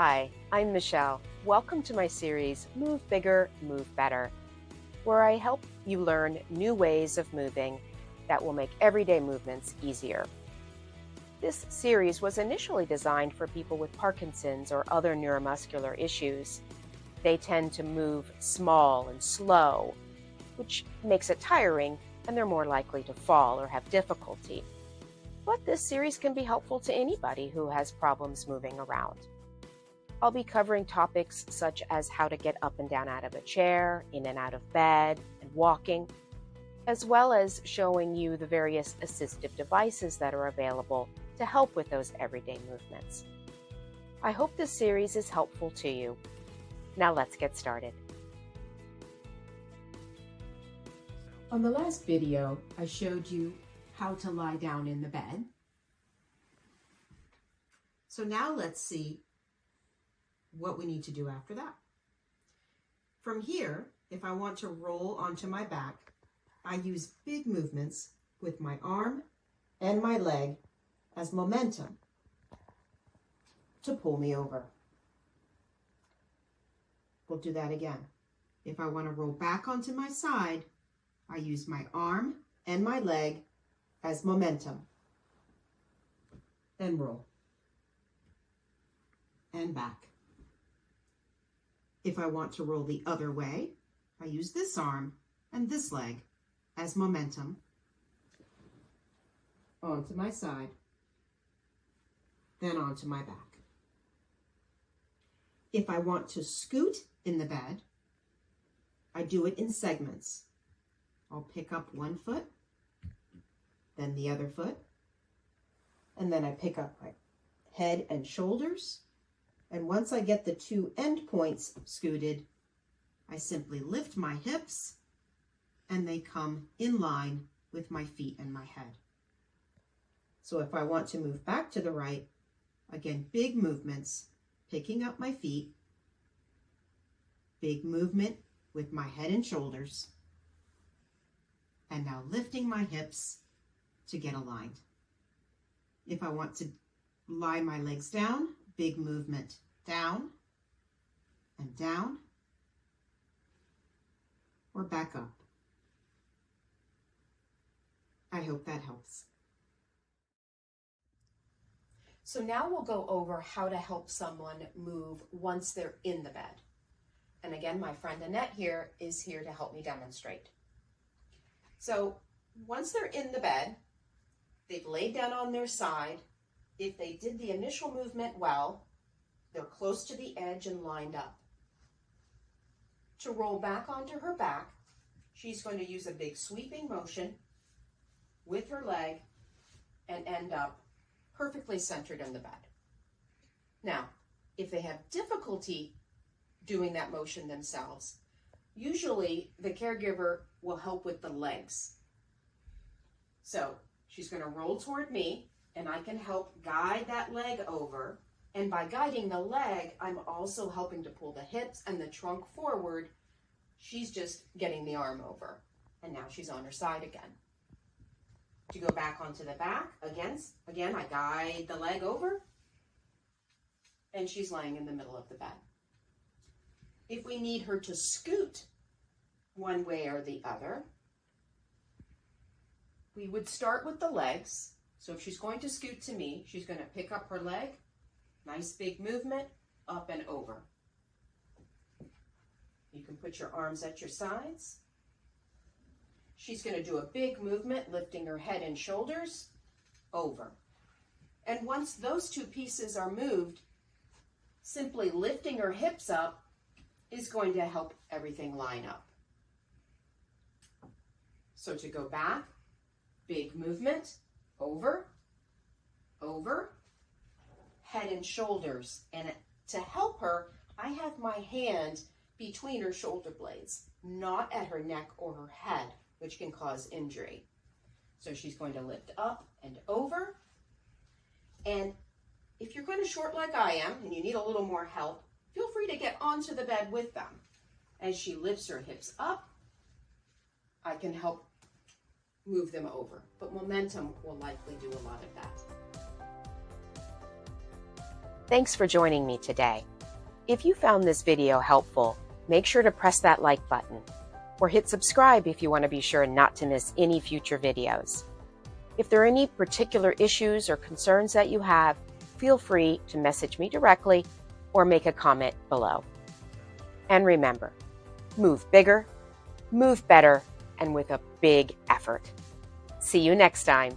Hi, I'm Michelle. Welcome to my series, Move Bigger, Move Better, where I help you learn new ways of moving that will make everyday movements easier. This series was initially designed for people with Parkinson's or other neuromuscular issues. They tend to move small and slow, which makes it tiring, and they're more likely to fall or have difficulty. But this series can be helpful to anybody who has problems moving around. I'll be covering topics such as how to get up and down out of a chair, in and out of bed, and walking, as well as showing you the various assistive devices that are available to help with those everyday movements. I hope this series is helpful to you. Now let's get started. On the last video, I showed you how to lie down in the bed. So now let's see what we need to do after that. From here, if I want to roll onto my back, I use big movements with my arm and my leg as momentum to pull me over. We'll do that again. If I want to roll back onto my side, I use my arm and my leg as momentum. Then roll. And back. If I want to roll the other way, I use this arm and this leg as momentum onto my side, then onto my back. If I want to scoot in the bed, I do it in segments. I'll pick up one foot, then the other foot, and then I pick up my head and shoulders. And once I get the two end points scooted, I simply lift my hips and they come in line with my feet and my head. So if I want to move back to the right, again, big movements, picking up my feet, big movement with my head and shoulders, and now lifting my hips to get aligned. If I want to lie my legs down, big movement down and down, or back up. I hope that helps. So now we'll go over how to help someone move once they're in the bed. And again, my friend Annette here is here to help me demonstrate. So once they're in the bed, they've laid down on their side. If they did the initial movement well, they're close to the edge and lined up. To roll back onto her back, she's going to use a big sweeping motion with her leg and end up perfectly centered in the bed. Now, if they have difficulty doing that motion themselves, usually the caregiver will help with the legs. So she's going to roll toward me, and I can help guide that leg over. And by guiding the leg, I'm also helping to pull the hips and the trunk forward. She's just getting the arm over. And now she's on her side again. To go back onto the back, again, I guide the leg over. And she's laying in the middle of the bed. If we need her to scoot one way or the other, we would start with the legs. So if she's going to scoot to me, she's going to pick up her leg. Nice big movement, up and over. You can put your arms at your sides. She's going to do a big movement, lifting her head and shoulders, over. And once those two pieces are moved, simply lifting her hips up is going to help everything line up. So to go back, big movement, over, over, head and shoulders. And to help her, I have my hand between her shoulder blades, not at her neck or her head, which can cause injury. So she's going to lift up and over. And if you're going to short like I am and you need a little more help, feel free to get onto the bed with them. As she lifts her hips up, I can help move them over, but momentum will likely do a lot of that. Thanks for joining me today. If you found this video helpful, make sure to press that like button or hit subscribe if you want to be sure not to miss any future videos. If there are any particular issues or concerns that you have, feel free to message me directly or make a comment below. And remember, move bigger, move better, and with a big effort. See you next time.